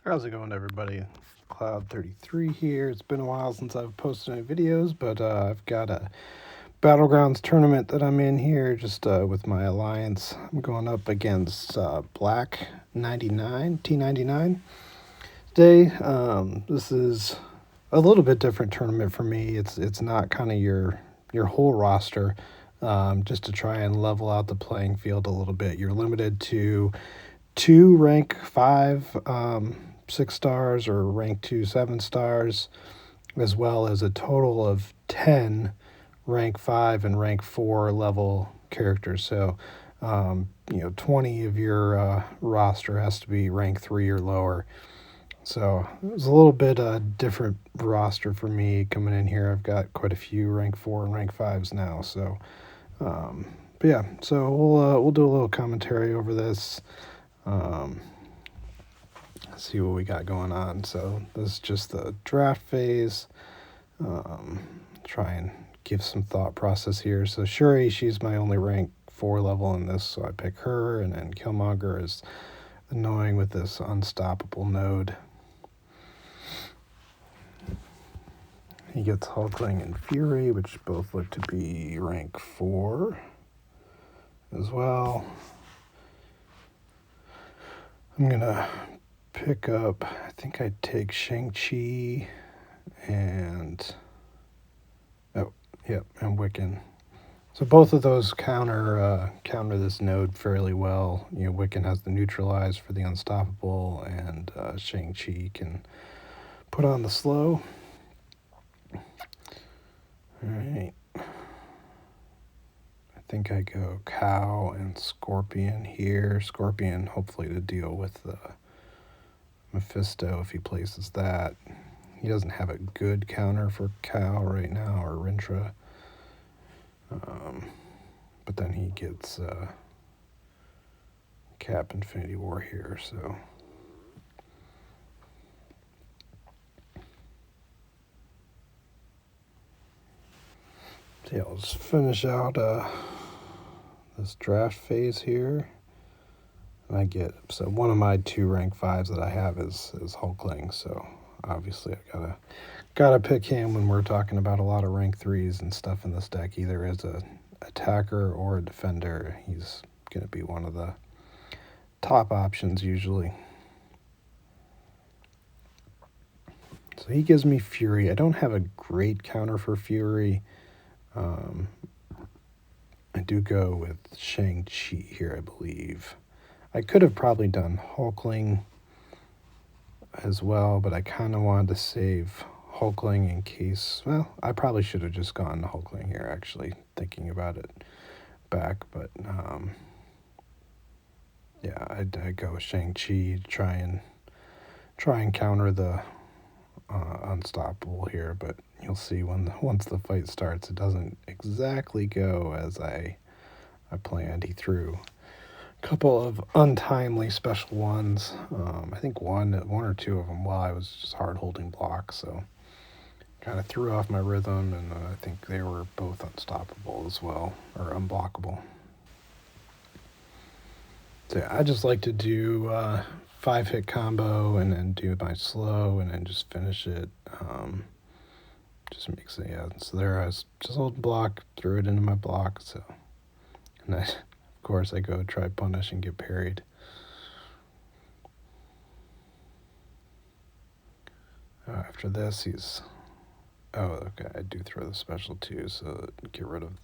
How's it going, everybody? McCloud33 here. It's been a while since I've posted any videos, but I've got a Battlegrounds tournament that I'm in here just with my alliance. I'm going up against Black-T99 today. This is a little bit different tournament for me. It's not kind of your whole roster, just to try and level out the playing field a little bit. You're limited to 2 rank 5 6 stars or rank 2 7 stars, as well as a total of 10 rank 5 and rank 4 level characters. So 20 of your roster has to be rank 3 or lower. So it was a little bit different roster for me coming in here. I've got quite a few rank 4 and rank 5s now. So but yeah, so we'll do a little commentary over this. See what we got going on. So this is just the draft phase. Try and give some thought process here. So Shuri, she's my only rank 4 level in this, so I pick her, and then Killmonger is annoying with this unstoppable node. He gets Hulkling and Fury, which both look to be rank 4 as well. I'm gonna pick up, I think I'd take Shang-Chi and and Wiccan. So both of those counter this node fairly well. Wiccan has the neutralize for the unstoppable, and Shang-Chi can put on the slow. All right. I think I go Cow and Scorpion here. Scorpion, hopefully to deal with the Mephisto if he places that. He doesn't have a good counter for Cow right now, or Rintra. But then he gets Cap Infinity War here, so. Yeah, let's finish out this draft phase here. And so one of my 2 rank 5s that I have is Hulkling, so obviously I gotta pick him when we're talking about a lot of rank 3s and stuff in this deck, either as a attacker or a defender. He's gonna be one of the top options usually. So he gives me Fury. I don't have a great counter for Fury. I do go with Shang-Chi here, I believe. I could have probably done Hulkling as well, but I kind of wanted to save Hulkling in case. Well, I probably should have just gone to Hulkling here, actually, thinking about it back. But yeah, I'd go with Shang-Chi to try and counter the unstoppable here. But you'll see once the fight starts, it doesn't exactly go as I planned. He threw a couple of untimely special ones. I think one or two of them while I was just hard holding blocks, so kind of threw off my rhythm, and I think they were both unstoppable as well, or unblockable. So yeah, I just like to do 5-hit combo and then do my slow and then just finish it. Just makes it, yeah. So there I was just holding block, threw it into my block, so. And then, of course, I go try punish and get parried. After this, he's. Oh, okay. I do throw the special too, so get rid of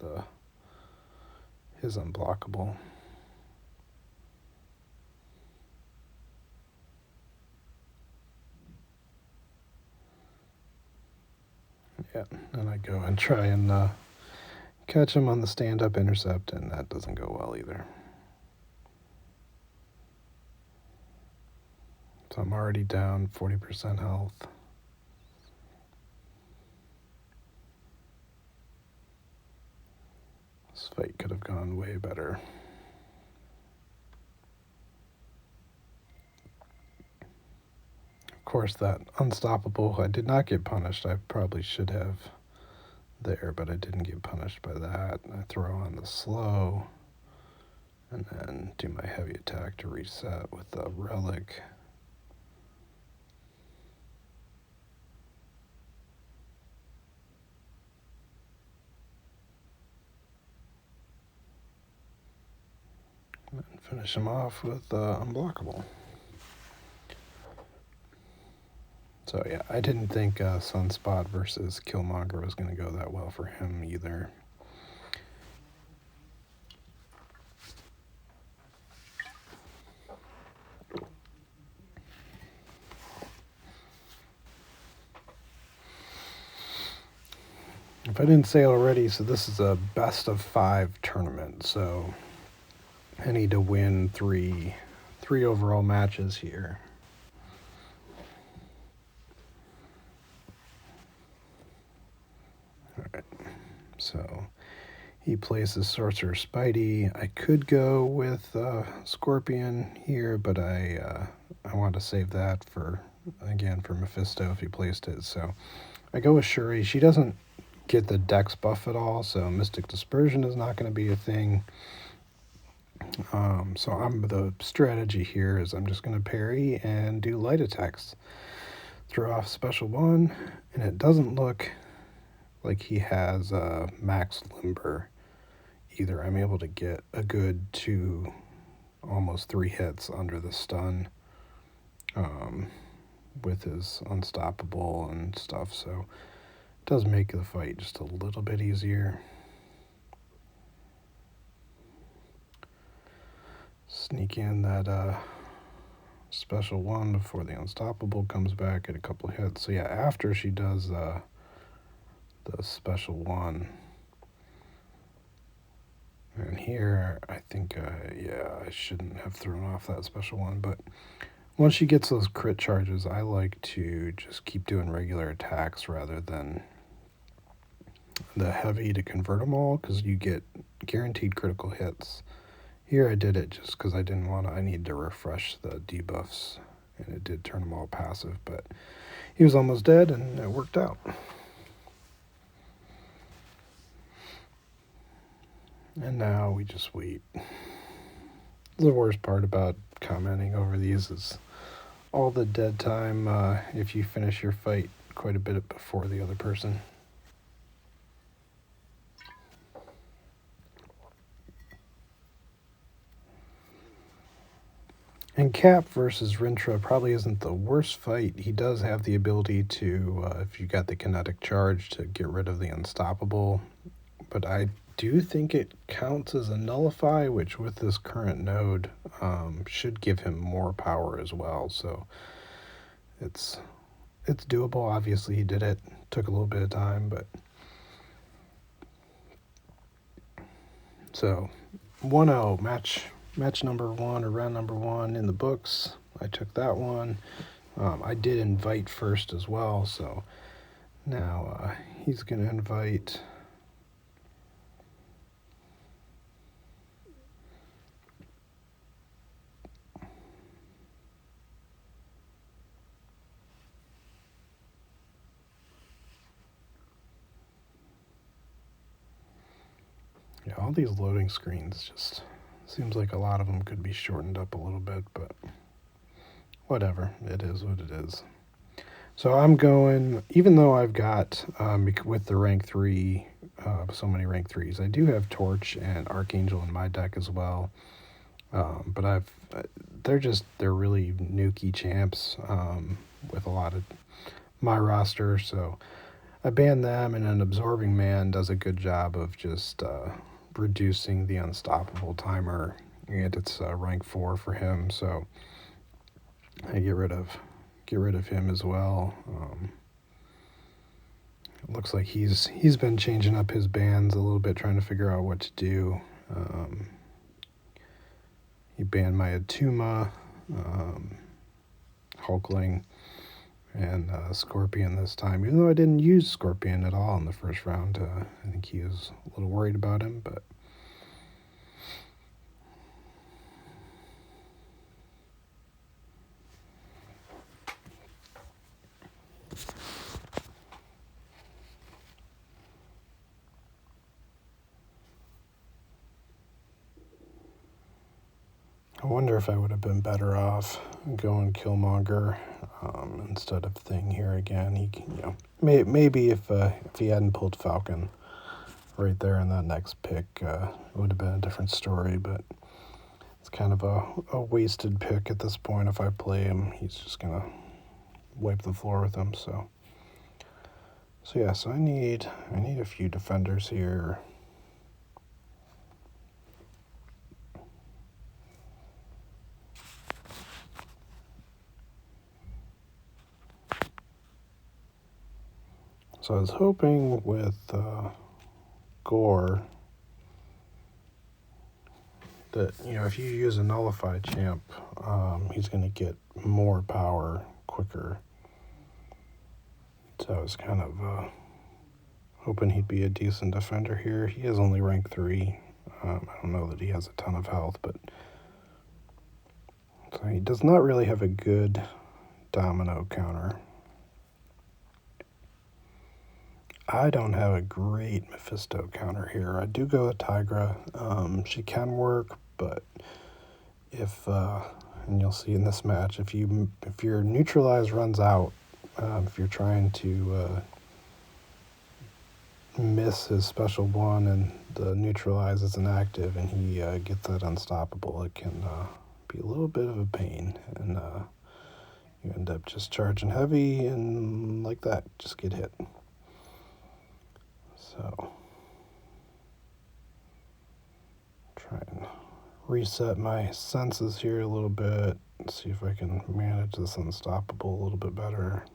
his unblockable. Yeah, and I go and try and catch him on the stand-up intercept, and that doesn't go well either. So I'm already down 40% health. This fight could have gone way better. Of course, that unstoppable, I did not get punished. I probably should have there, but I didn't get punished by that. I throw on the slow and then do my heavy attack to reset with the relic. And finish him off with Unblockable. So yeah, I didn't think Sunspot versus Killmonger was going to go that well for him either. If I didn't say it already, so this is a best of 5 tournament, so I need to win three overall matches here. Alright, so he places Sorcerer Spidey. I could go with Scorpion here, but I want to save that for Mephisto if he placed it. So I go with Shuri. She doesn't get the Dex buff at all, so Mystic Dispersion is not going to be a thing. So the strategy here is I'm just going to parry and do light attacks. Throw off special 1, and it doesn't look like he has max limber either. I'm able to get a good 2, almost 3 hits under the stun with his unstoppable and stuff, so it does make the fight just a little bit easier. Sneak in that special 1 before the unstoppable comes back at a couple of hits. So yeah, after she does the special 1, and here I think I shouldn't have thrown off that special 1, but once she gets those crit charges, I like to just keep doing regular attacks rather than the heavy to convert them all, because you get guaranteed critical hits. Here I did it just because I need to refresh the debuffs, and it did turn them all passive, but he was almost dead and it worked out. And now we just wait. The worst part about commenting over these is all the dead time if you finish your fight quite a bit before the other person. And Cap versus Rintra probably isn't the worst fight. He does have the ability to, if you got the kinetic charge, to get rid of the unstoppable. But I do think it counts as a nullify, which with this current node should give him more power as well. So it's doable. Obviously he did it. Took a little bit of time, but so 1-0 match number 1 or round number 1 in the books. I took that one. I did invite first as well, so now he's going to invite. Yeah, all these loading screens just seems like a lot of them could be shortened up a little bit, but whatever. It is what it is. So I'm going, even though I've got, with the rank 3, so many rank 3s, I do have Torch and Archangel in my deck as well. But they're really nukey champs with a lot of my roster, so I banned them, and an Absorbing Man does a good job of just reducing the unstoppable timer, and it's rank 4 for him, so I get rid of him as well. It looks like he's been changing up his bans a little bit, trying to figure out what to do. He banned my Atuma, Hulkling, and Scorpion this time, even though I didn't use Scorpion at all in the first round. I think he was a little worried about him, but I wonder if I would have been better off going Killmonger instead of Thing here again. He, maybe if he hadn't pulled Falcon right there in that next pick, it would have been a different story. But it's kind of a wasted pick at this point. If I play him, he's just going to wipe the floor with him. So yeah, so I need a few defenders here. So I was hoping with Gore that, if you use a nullified champ, he's going to get more power quicker. So I was kind of hoping he'd be a decent defender here. He is only rank 3. I don't know that he has a ton of health, but so he does not really have a good domino counter. I don't have a great Mephisto counter here. I do go with Tigra. She can work, but if and you'll see in this match, if your neutralize runs out, if you're trying to miss his special one and the neutralize isn't active and he gets that unstoppable, it can be a little bit of a pain, and you end up just charging heavy and like that, just get hit. So try and reset my senses here a little bit, see if I can manage this unstoppable a little bit better.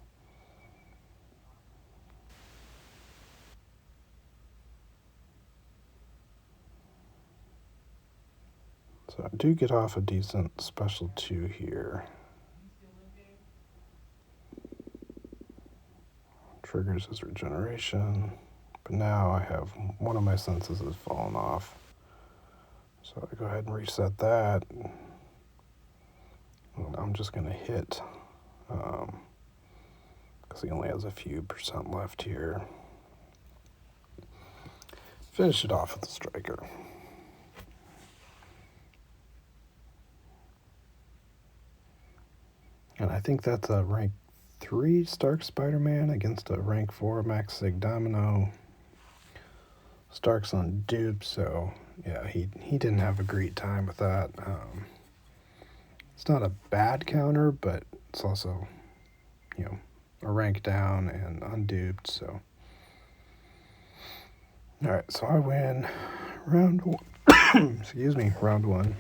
So I do get off a decent special 2 here. Triggers his regeneration, but now I have one of my senses has fallen off. So I go ahead and reset that. And I'm just going to hit, because he only has a few % left here. Finish it off with the striker. And I think that's a rank 3 Stark Spider-Man against a rank 4 Max Sig Domino. Stark's on dupe, so yeah, he didn't have a great time with that. It's not a bad counter, but it's also, a rank down and unduped, so. Alright, so I win round 1. Excuse me, round 1.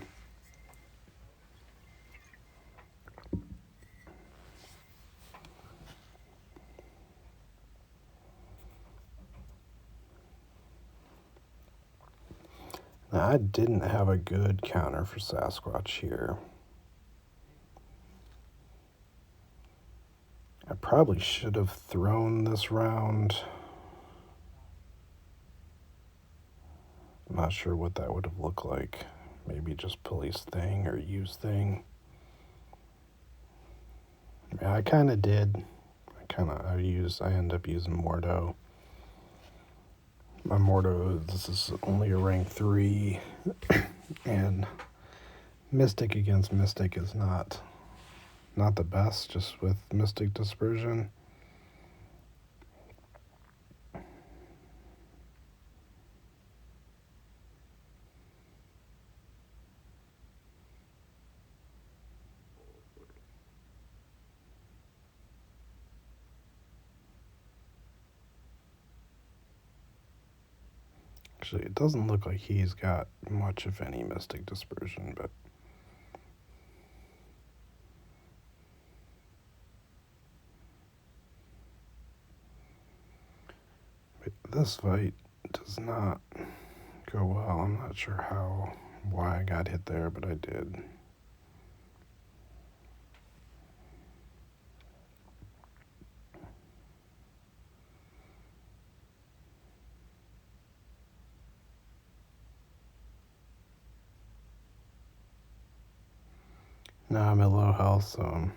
Now, I didn't have a good counter for Sasquatch here. I probably should have thrown this round. I'm not sure what that would have looked like. Maybe just police thing or use thing. Yeah, I kind of did. I end up using Mordo. My Mordo, this is only a rank 3, and Mystic against Mystic is not the best, just with Mystic Dispersion. Actually, it doesn't look like he's got much of any Mystic Dispersion, but this fight does not go well. I'm not sure why I got hit there, but I did. Now I'm at low health, so I'm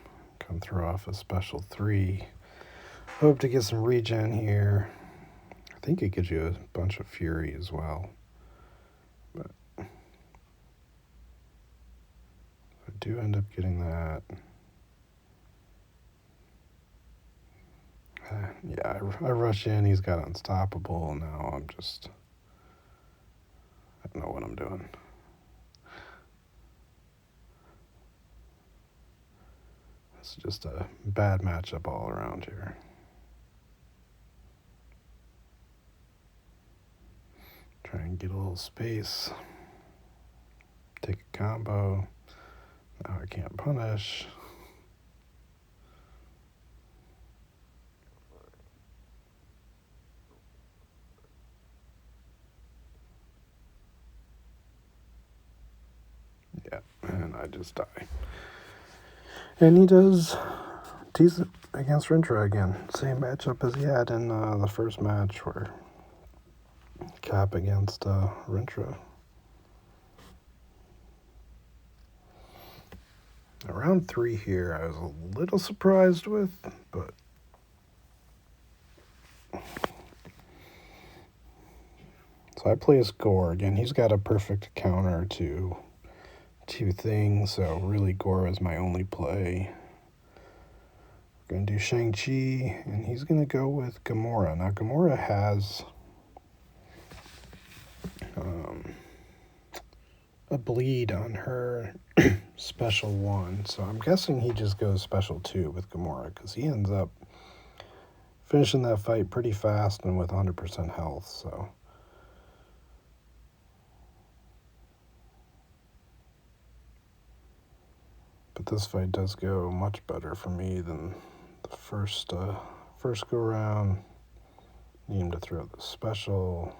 going to throw off a special 3. Hope to get some regen here. I think it gives you a bunch of fury as well. But I do end up getting that. Yeah, I rush in, he's got unstoppable. Now I don't know what I'm doing. It's just a bad matchup all around here. Try and get a little space. Take a combo. Now I can't punish. Yeah, and I just die. And he does tease it against Rintra again. Same matchup as he had in the first match where Cap against Rintra. Round 3 here, I was a little surprised with, but so I play as Gorg, and he's got a perfect counter to two things, so really Gore is my only play. We're going to do Shang-Chi, and he's going to go with Gamora. Now, Gamora has a bleed on her special 1, so I'm guessing he just goes special 2 with Gamora, because he ends up finishing that fight pretty fast and with 100% health, so... But this fight does go much better for me than the first go round. Need him to throw the special.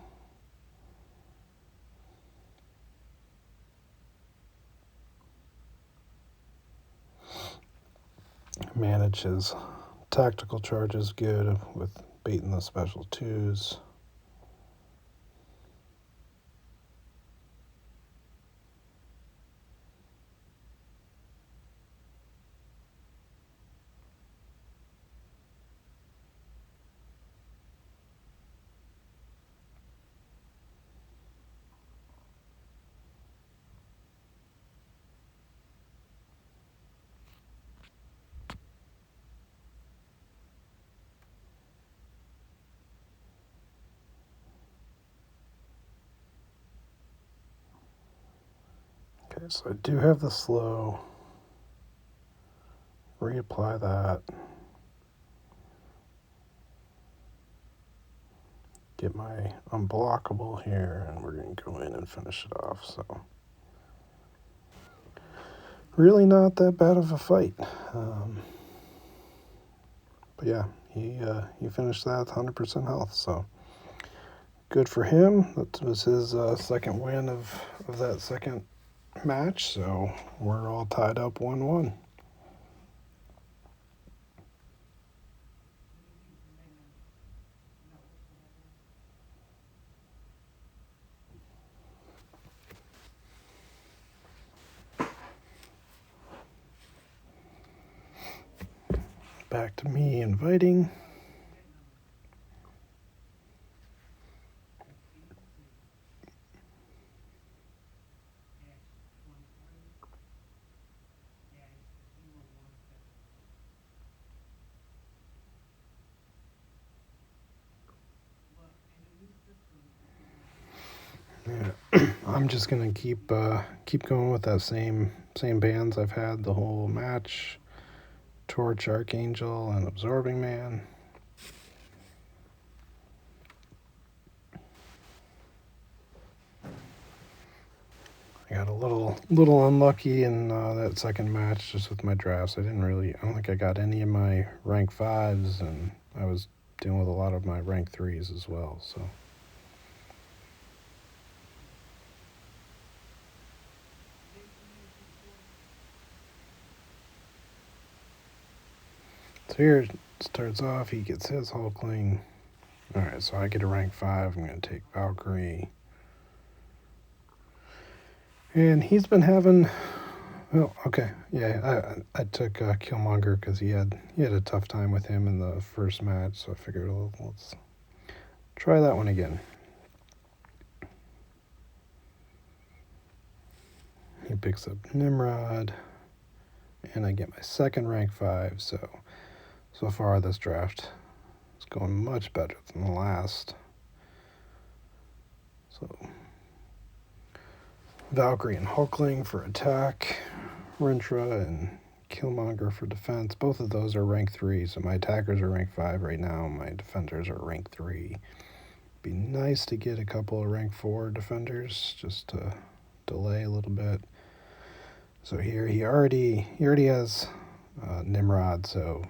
Manage his tactical charges good with baiting the special 2s. Okay, so I do have the slow. Reapply that. Get my unblockable here, and we're going to go in and finish it off, so... Really not that bad of a fight. But yeah, he finished that with 100% health, so... Good for him. That was his second win of that second match, so we're all tied up 1-1. Back to me inviting. Yeah, I'm just gonna keep going with that same bands I've had the whole match. Torch, Archangel, and Absorbing Man. I got a little unlucky in that second match just with my drafts. I don't think I got any of my rank 5s, and I was dealing with a lot of my rank 3s as well, so... So here it starts off, he gets his Hulkling. Alright, so I get a rank 5, I'm going to take Valkyrie. And he's been having... Oh, okay, yeah, I took Killmonger because he had a tough time with him in the first match, so I figured, well, let's try that one again. He picks up Nimrod, and I get my second rank 5, so far this draft is going much better than the last. So Valkyrie and Hulkling for attack, Rintra and Killmonger for defense. Both of those are rank 3, so my attackers are rank 5 right now. My defenders are rank 3. Be nice to get a couple of rank 4 defenders just to delay a little bit. So here he already has Nimrod, so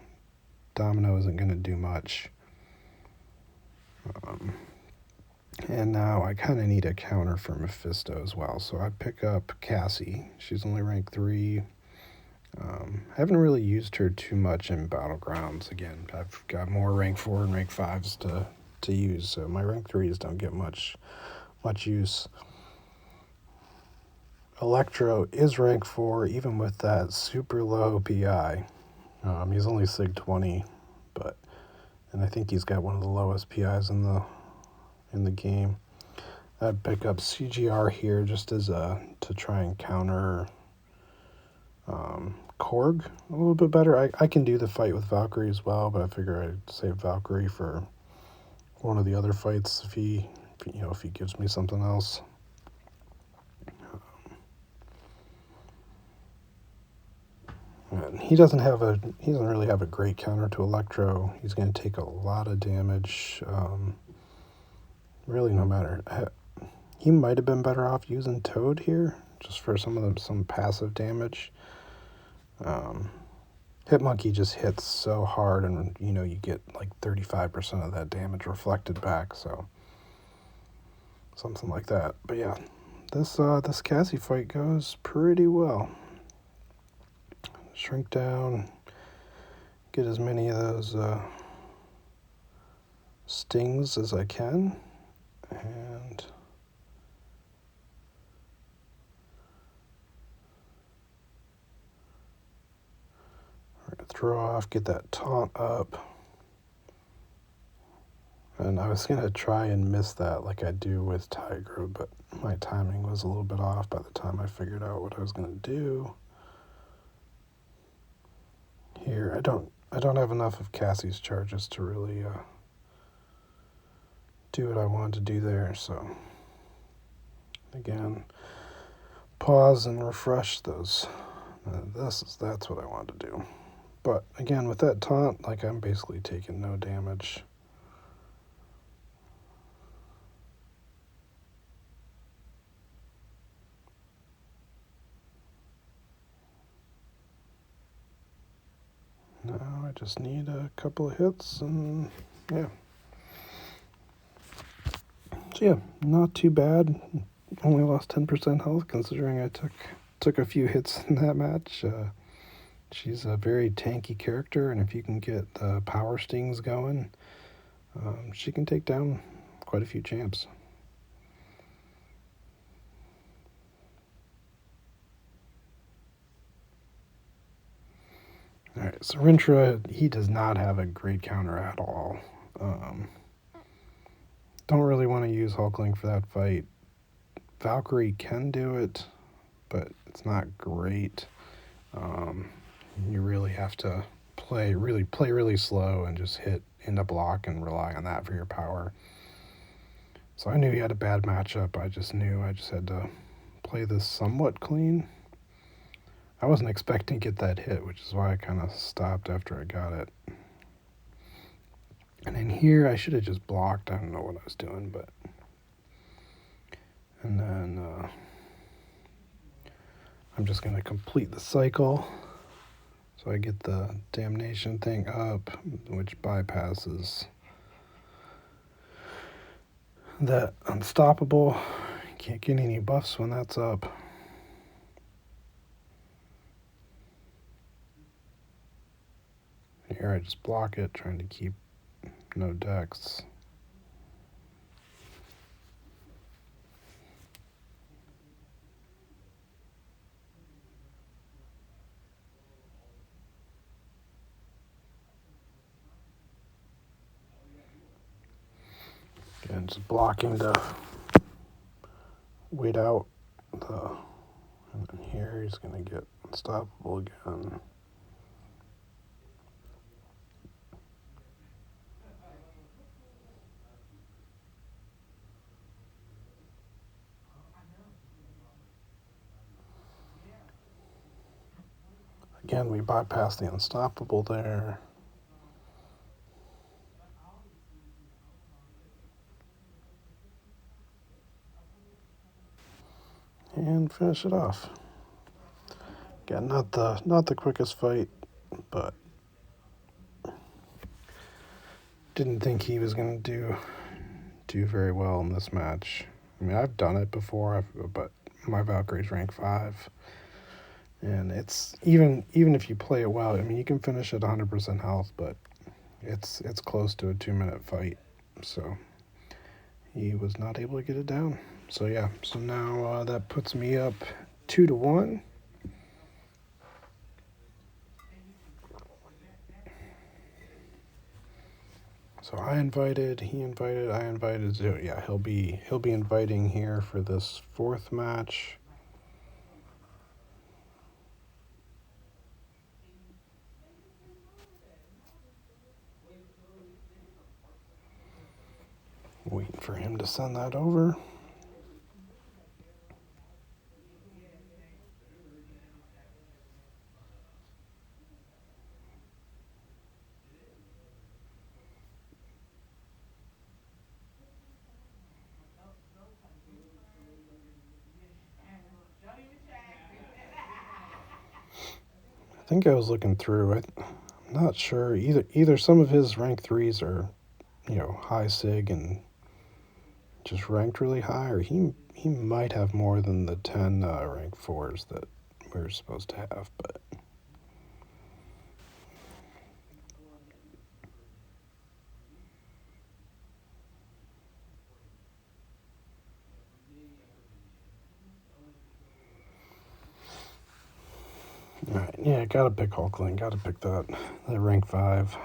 Domino isn't going to do much. And now I kind of need a counter for Mephisto as well. So I pick up Cassie. She's only rank 3. I haven't really used her too much in Battlegrounds. Again, I've got more rank 4 and rank 5s to use, so my rank 3s don't get much use. Electro is rank 4, even with that super low PI. He's only Sig 20, and I think he's got one of the lowest PIs in the game. I'd pick up CGR here just as to try and counter Korg a little bit better. I can do the fight with Valkyrie as well, but I figure I'd save Valkyrie for one of the other fights if he gives me something else. And he doesn't really have a great counter to Electro. He's going to take a lot of damage. Really, no matter. He might have been better off using Toad here, just for some passive damage. Hitmonkey just hits so hard, and you get like 35% of that damage reflected back. So something like that. But yeah, this Cassie fight goes pretty well. Shrink down, get as many of those stings as I can, and we're going to throw off, get that taunt up. And I was going to try and miss that like I do with Tiger, but my timing was a little bit off by the time I figured out what I was going to do. Here, I don't have enough of Cassie's charges to really do what I wanted to do there, so again, pause and refresh those. That's what I wanted to do. But again, with that taunt, like, I'm basically taking no damage. Now I just need a couple of hits, and yeah. So yeah, not too bad. Only lost 10% health considering I took a few hits in that match. She's a very tanky character, and if you can get the power stings going, she can take down quite a few champs. Alright, so Rintra, he does not have a great counter at all. Don't really want to use Hulkling for that fight. Valkyrie can do it, but it's not great. You really have to play really slow and just hit into block and rely on that for your power. So I knew he had a bad matchup. I just had to play this somewhat clean. I wasn't expecting to get that hit, which is why I kind of stopped after I got it. And in here, I should have just blocked. I don't know what I was doing, but... And then I'm just going to complete the cycle. So I get the damnation thing up, which bypasses that unstoppable. You can't get any buffs when that's up. Here I just block it, trying to keep no dex. Again, just blocking to wait out the... And then here he's going to get unstoppable again. Again, we bypassed the unstoppable there. And finish it off. Again, not the quickest fight, but didn't think he was going to do very well in this match. I mean, I've done it before, but my Valkyrie's rank 5. And it's even if you play it well, I mean, you can finish at 100% health, but it's close to a 2-minute fight. So he was not able to get it down. So yeah, so now that puts me up 2-1. So I invited, he invited, I invited. So yeah, he'll be inviting here for this 4th match. Waiting for him to send that over. I think I was looking through it. I'm not sure either some of his rank 3s are, high sig and just ranked really high, or he might have more than the 10 rank 4s that we're supposed to have, but all right, yeah, gotta pick Hulkling, gotta pick that rank 5.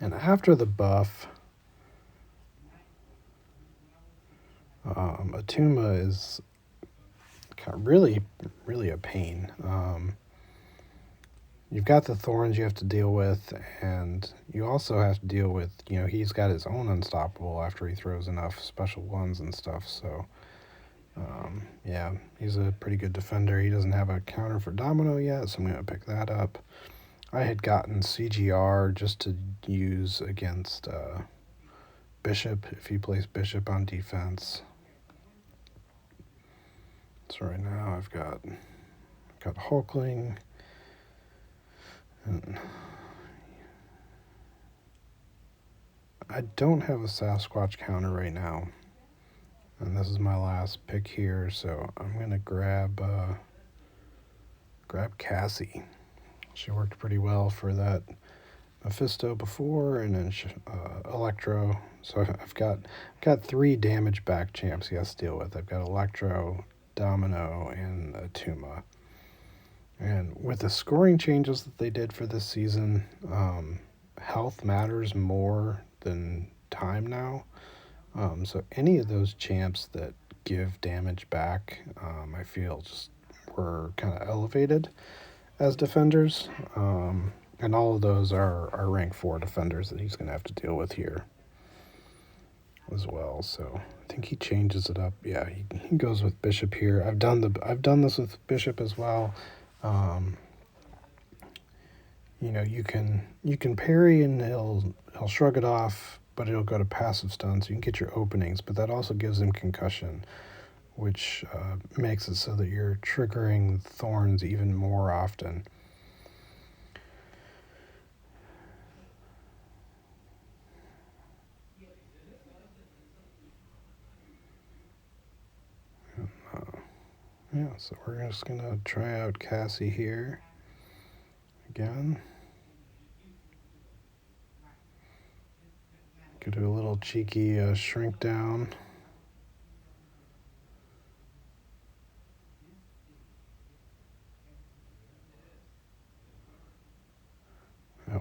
And after the buff, Atuma is kind of really a pain. You've got the thorns you have to deal with, and you also have to deal with, he's got his own unstoppable after he throws enough special ones and stuff, so yeah, he's a pretty good defender. He doesn't have a counter for Domino yet, so I'm going to pick that up. I had gotten CGR just to use against Bishop, if he plays Bishop on defense. So right now I've got Hulkling, and I don't have a Sasquatch counter right now, and this is my last pick here, so I'm gonna grab Cassie. She worked pretty well for that Mephisto before, and then Electro. So I've got 3 damage back champs he has to deal with. I've got Electro, Domino, and Atuma. And with the scoring changes that they did for this season, health matters more than time now. So any of those champs that give damage back, I feel just were kind of elevated as defenders. And all of those are rank 4 defenders that he's going to have to deal with here as well. So I think he changes it up. Yeah, he goes with Bishop here. I've done this with Bishop as well. You can parry and he'll shrug it off, but it'll go to passive stun, so you can get your openings. But that also gives him concussion, which makes it so that you're triggering thorns even more often. Yeah, so we're just gonna try out Cassie here again. Could do a little cheeky shrink down.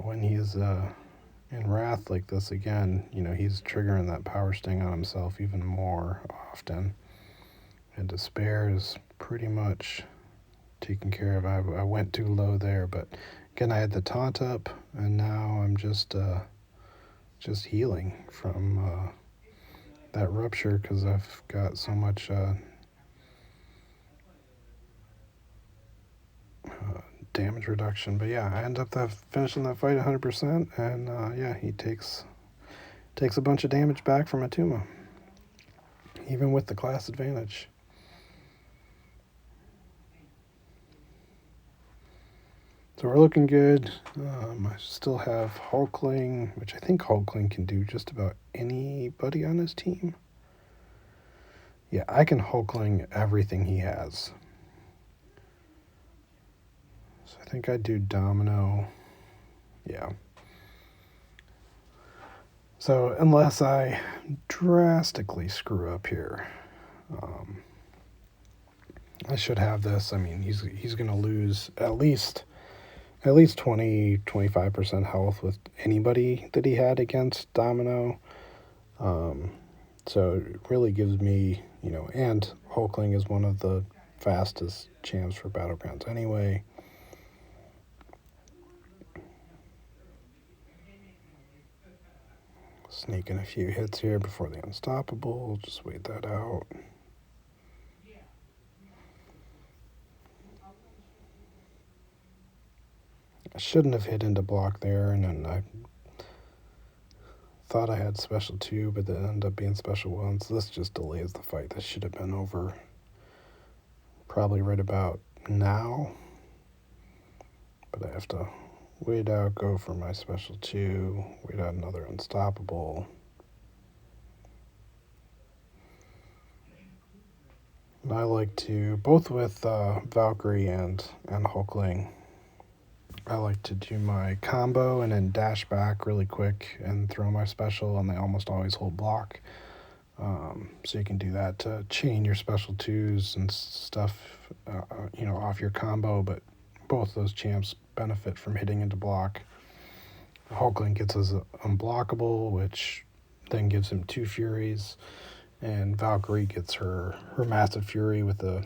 When he's in Wrath like this again, you know, he's triggering that power sting on himself even more often. And Despair is pretty much taken care of. I went too low there, but again, I had the taunt up, and now I'm just healing from that rupture because I've got so much damage reduction. But yeah, I end up finishing that fight 100%, and yeah, he takes a bunch of damage back from Atuma, even with the class advantage. So we're looking good. I still have Hulkling, which I think Hulkling can do just about anybody on his team. Yeah, I can Hulkling everything he has. So I think I do Domino. Yeah. So unless I drastically screw up here, I should have this. I mean, he's going to lose at least 20-25% health with anybody that he had against Domino. So it really gives me, you know, and Hulkling is one of the fastest champs for Battlegrounds anyway. Sneak in a few hits here before the Unstoppable. Just wait that out. I shouldn't have hit into block there, and then I thought I had special 2, but it ended up being special 1, so this just delays the fight. This should have been over probably right about now, but I have to wait out, go for my special 2, wait out another Unstoppable. And I like to, both with Valkyrie and Hulkling, I like to do my combo and then dash back really quick and throw my special, and they almost always hold block. So you can do that to chain your special 2s and stuff, you know, off your combo, but both those champs benefit from hitting into block. Hulkling gets his unblockable, which then gives him 2 Furies, and Valkyrie gets her massive Fury with the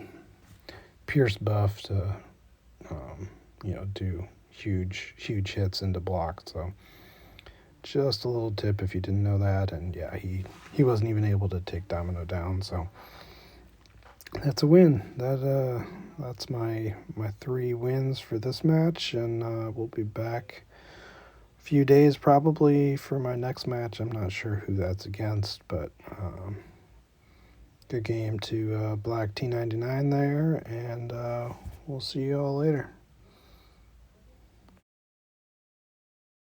Pierce buff to, you know, do huge hits into block. So just a little tip if you didn't know that. And yeah, he wasn't even able to take Domino down, so that's a win. That's my 3 wins for this match, and we'll be back a few days probably for my next match. I'm not sure who that's against, but good game to Black-T99 there, and we'll see you all later.